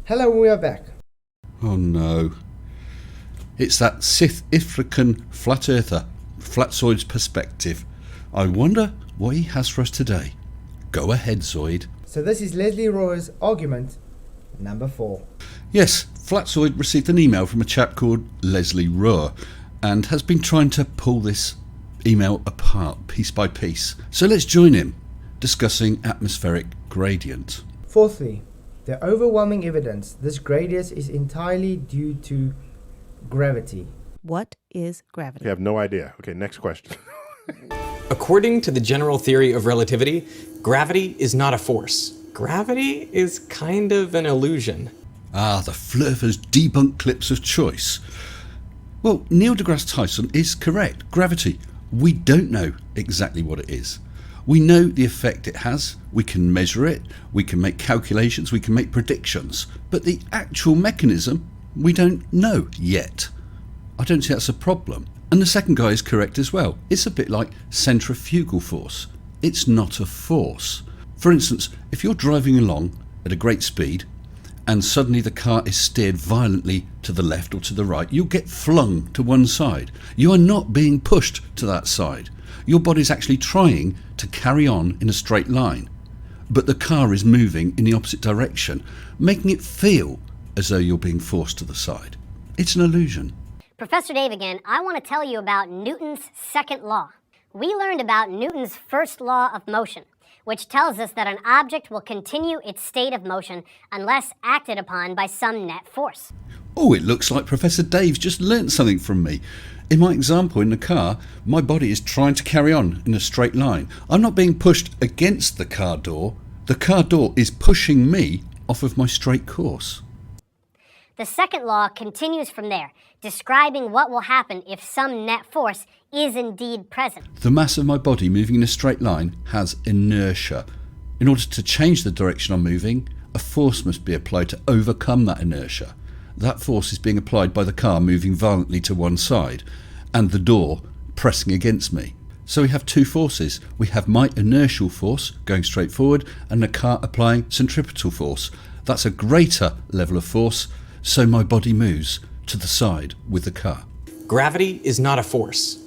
Hello, we are back. Oh no. It's that South African flat earther, Flatzoid's perspective. I wonder what he has for us today. Go ahead, Zoid. So this is Leslie Roy's argument number 4. Yes, Flatzoid received an email from a chap called Leslie Roy and has been trying to pull this email apart piece by piece. So let's join him discussing atmospheric gradient. Fourthly, the overwhelming evidence this gradient is entirely due to gravity. What is gravity? I have no idea. Okay, next question. According to the general theory of relativity, gravity is not a force. Gravity is kind of an illusion. Ah, the Flurfer's debunk clips of choice. Well, Neil deGrasse Tyson is correct. Gravity. We don't know exactly what it is. We know the effect it has, we can measure it, we can make calculations, we can make predictions, but the actual mechanism we don't know yet. I don't see that's a problem. And the second guy is correct as well. It's a bit like centrifugal force. It's not a force. For instance, if you're driving along at a great speed and suddenly the car is steered violently to the left or to the right, you'll get flung to one side. You are not being pushed to that side. Your body's actually trying to carry on in a straight line, but the car is moving in the opposite direction, making it feel as though you're being forced to the side. It's an illusion. Professor Dave again. I want to tell you about Newton's second law. We learned about Newton's first law of motion, which tells us that an object will continue its state of motion unless acted upon by some net force. Oh, it looks like Professor Dave's just learnt something from me. In my example in the car, my body is trying to carry on in a straight line. I'm not being pushed against the car door. The car door is pushing me off of my straight course. The second law continues from there, describing what will happen if some net force is indeed present. The mass of my body moving in a straight line has inertia. In order to change the direction I'm moving, a force must be applied to overcome that inertia. That force is being applied by the car moving violently to one side and the door pressing against me. So we have two forces. We have my inertial force going straight forward and the car applying centripetal force. That's a greater level of force, so my body moves to the side with the car. Gravity is not a force.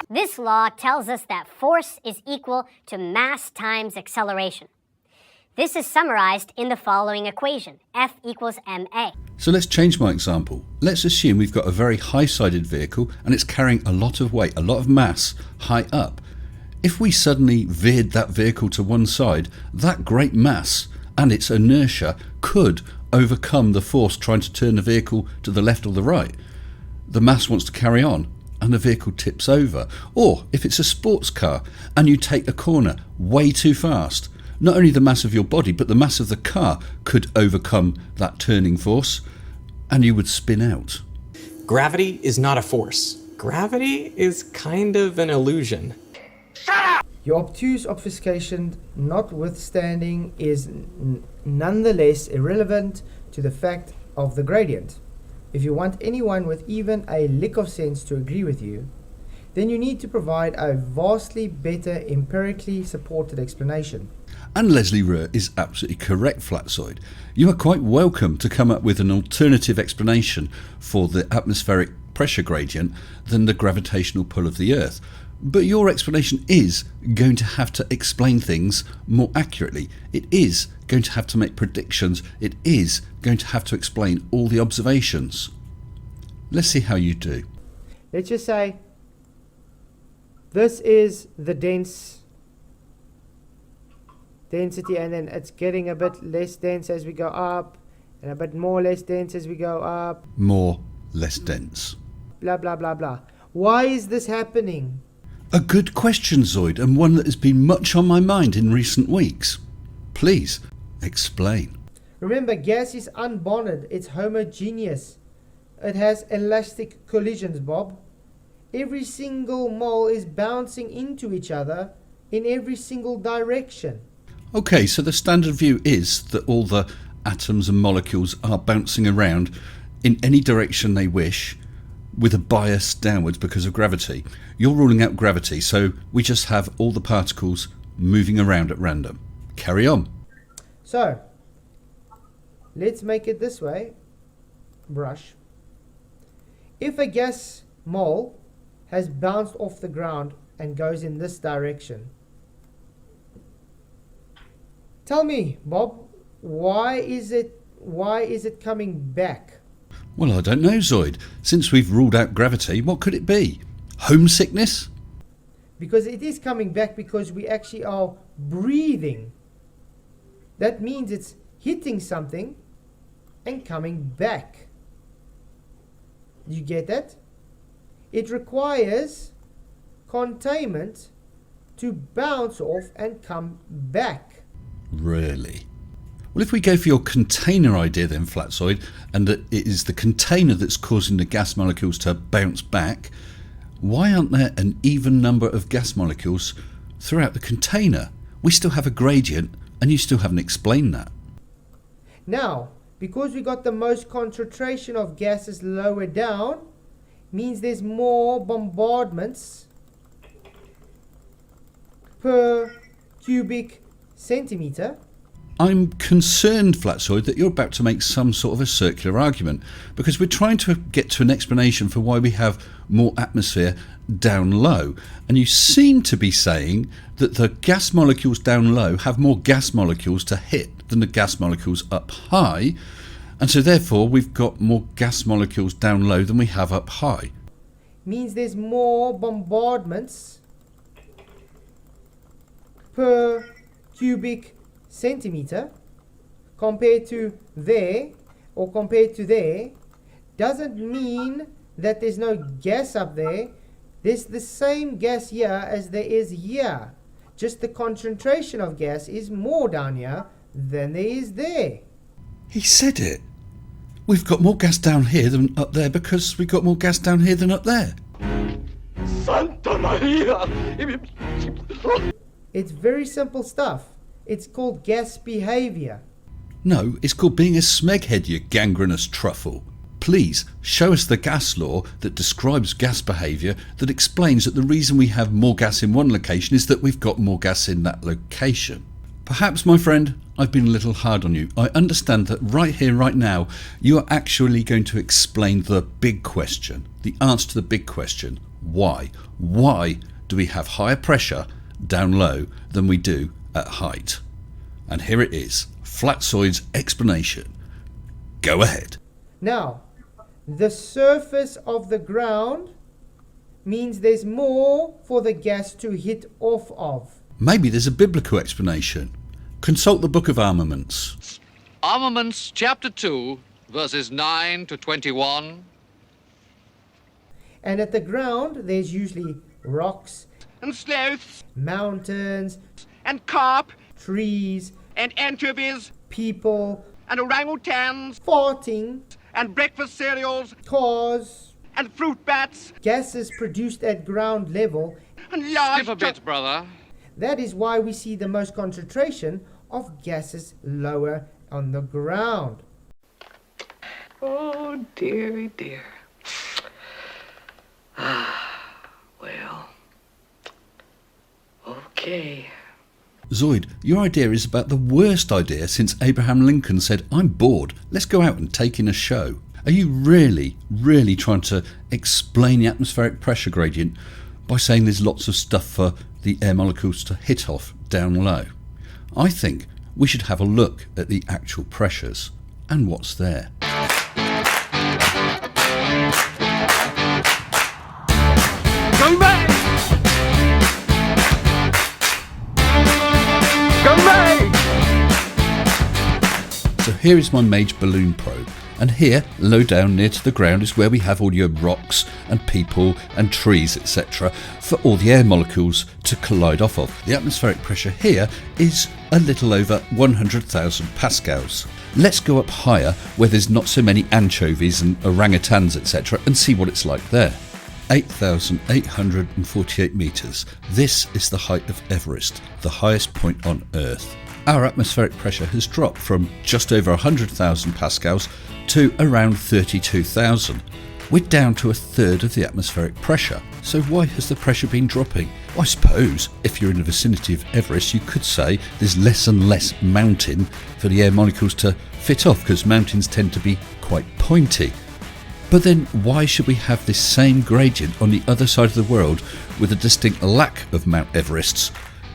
This law tells us that force is equal to mass times acceleration. This is summarized in the following equation, F equals ma. So let's change my example. Let's assume we've got a very high-sided vehicle and it's carrying a lot of weight, a lot of mass, high up. If we suddenly veered that vehicle to one side, that great mass and its inertia could overcome the force trying to turn the vehicle to the left or the right. The mass wants to carry on and the vehicle tips over. Or if it's a sports car and you take a corner way too fast, not only the mass of your body but the mass of the car could overcome that turning force and you would spin out. Gravity is not a force. Gravity is kind of an illusion. Your obtuse obfuscation notwithstanding is nonetheless irrelevant to the fact of the gradient. If you want anyone with even a lick of sense to agree with you, then you need to provide a vastly better empirically supported explanation. And Leslie Roy is absolutely correct, Flatzoid. You are quite welcome to come up with an alternative explanation for the atmospheric pressure gradient than the gravitational pull of the Earth. But your explanation is going to have to explain things more accurately. It is going to have to make predictions. It is going to have to explain all the observations. Let's see how you do. Let's just say this is the density, and then it's getting a bit less dense as we go up and a bit more less dense as we go up. More, less dense. Blah, blah, blah, blah. Why is this happening? A good question, Zoid, and one that has been much on my mind in recent weeks. Please, explain. Remember, gas is unbonded. It's homogeneous. It has elastic collisions, Bob. Every single mole is bouncing into each other in every single direction. Okay, so the standard view is that all the atoms and molecules are bouncing around in any direction they wish with a bias downwards because of gravity. You're ruling out gravity, so we just have all the particles moving around at random. Carry on. So, let's make it this way. Brush. If a gas mole has bounced off the ground and goes in this direction, tell me, Bob, why is it coming back? Well, I don't know, Zoid. Since we've ruled out gravity, what could it be? Homesickness? Because it is coming back because we actually are breathing. That means it's hitting something and coming back. You get that? It requires containment to bounce off and come back. Really? Well, if we go for your container idea then, Flatzoid, and that it is the container that's causing the gas molecules to bounce back, why aren't there an even number of gas molecules throughout the container? We still have a gradient, and you still haven't explained that. Now, because we got the most concentration of gases lower down, means there's more bombardments per cubic centimeter. I'm concerned, Flatzoid, that you're about to make some sort of a circular argument, because we're trying to get to an explanation for why we have more atmosphere down low, and you seem to be saying that the gas molecules down low have more gas molecules to hit than the gas molecules up high, and so therefore we've got more gas molecules down low than we have up high. Means there's more bombardments per cubic centimeter compared to there, or compared to there. Doesn't mean that there's no gas up there. There's the same gas here as there is here. Just the concentration of gas is more down here than there is there. He said it. We've got more gas down here than up there because we've got more gas down here than up there. Santa Maria! It's very simple stuff. It's called gas behavior. No, it's called being a smeghead, you gangrenous truffle. Please show us the gas law that describes gas behaviour that explains that the reason we have more gas in one location is that we've got more gas in that location. Perhaps, my friend, I've been a little hard on you. I understand that right here, right now, you are actually going to explain the big question, the answer to the big question. Why? Why do we have higher pressure down low than we do at height? And here it is, Flatzoid's explanation. Go ahead. Now, the surface of the ground means there's more for the gas to hit off of. Maybe there's a biblical explanation. Consult the Book of Armaments. Armaments, chapter 2, verses 9 to 21. And at the ground, there's usually rocks, And sloths, mountains, and carp, trees, and anchovies, people, and orangutans, farting, and breakfast cereals, cars, and fruit bats, gases produced at ground level. and large... Skip a bit, brother. That is why we see the most concentration of gases lower on the ground. Oh, dearie dear. Well, okay. Zoid, your idea is about the worst idea since Abraham Lincoln said, "I'm bored, let's go out and take in a show." Are you really trying to explain the atmospheric pressure gradient by saying there's lots of stuff for the air molecules to hit off down low? I think we should have a look at the actual pressures and what's there. Come back! Come back! So here is my Mage balloon probe, and here, low down near to the ground, is where we have all your rocks and people and trees, etc., for all the air molecules to collide off of. The atmospheric pressure here is a little over 100,000 pascals. Let's go up higher where there's not so many anchovies and orangutans, etc., and see what it's like there. 8,848 metres. This is the height of Everest, the highest point on Earth. Our atmospheric pressure has dropped from just over 100,000 pascals to around 32,000. We're down to 1/3 of the atmospheric pressure. So why has the pressure been dropping? I suppose if you're in the vicinity of Everest, you could say there's less and less mountain for the air molecules to fit off, because mountains tend to be quite pointy. But then why should we have this same gradient on the other side of the world with a distinct lack of Mount Everests,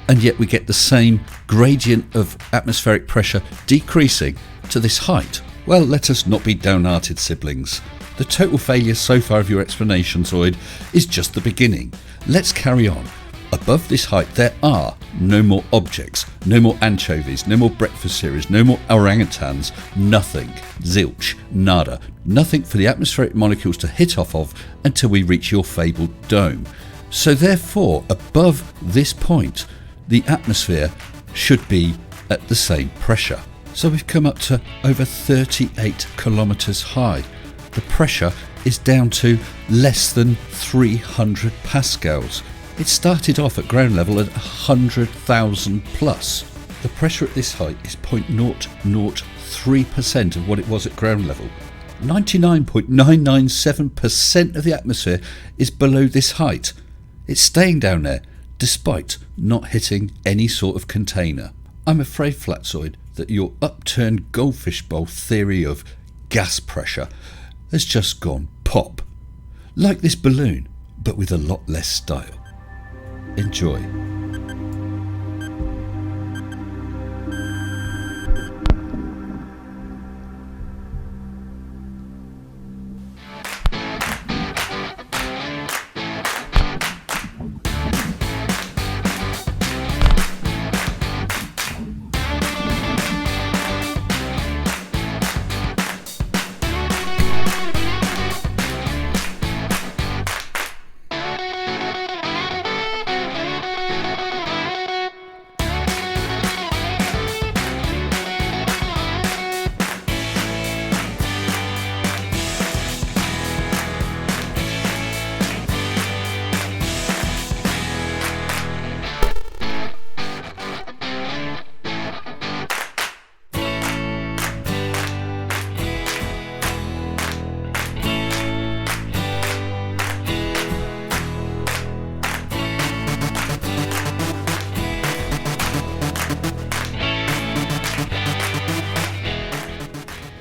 and yet we get the same gradient of atmospheric pressure decreasing to this height? Well, let us not be downhearted, siblings. The total failure so far of your explanation, Zoid, is just the beginning. Let's carry on. Above this height there are no more objects, no more anchovies, no more breakfast cereals, no more orangutans, nothing, zilch, nada, nothing for the atmospheric molecules to hit off of until we reach your fabled dome. So therefore, above this point, the atmosphere should be at the same pressure. So we've come up to over 38 kilometres high. The pressure is down to less than 300 pascals. It started off at ground level at 100,000 plus. The pressure at this height is 0.003% of what it was at ground level. 99.997% of the atmosphere is below this height. It's staying down there despite not hitting any sort of container. I'm afraid, Flatzoid, that your upturned goldfish bowl theory of gas pressure has just gone pop. Like this balloon, but with a lot less style. Enjoy.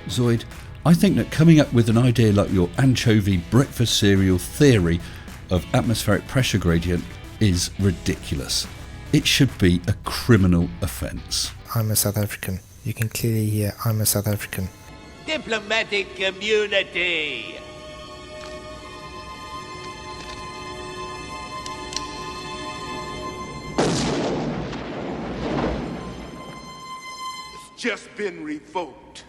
Zoid, I think that coming up with an idea like your anchovy breakfast cereal theory of atmospheric pressure gradient is ridiculous. It should be a criminal offence. I'm a South African. You can clearly hear I'm a South African. Diplomatic community. It's just been revoked.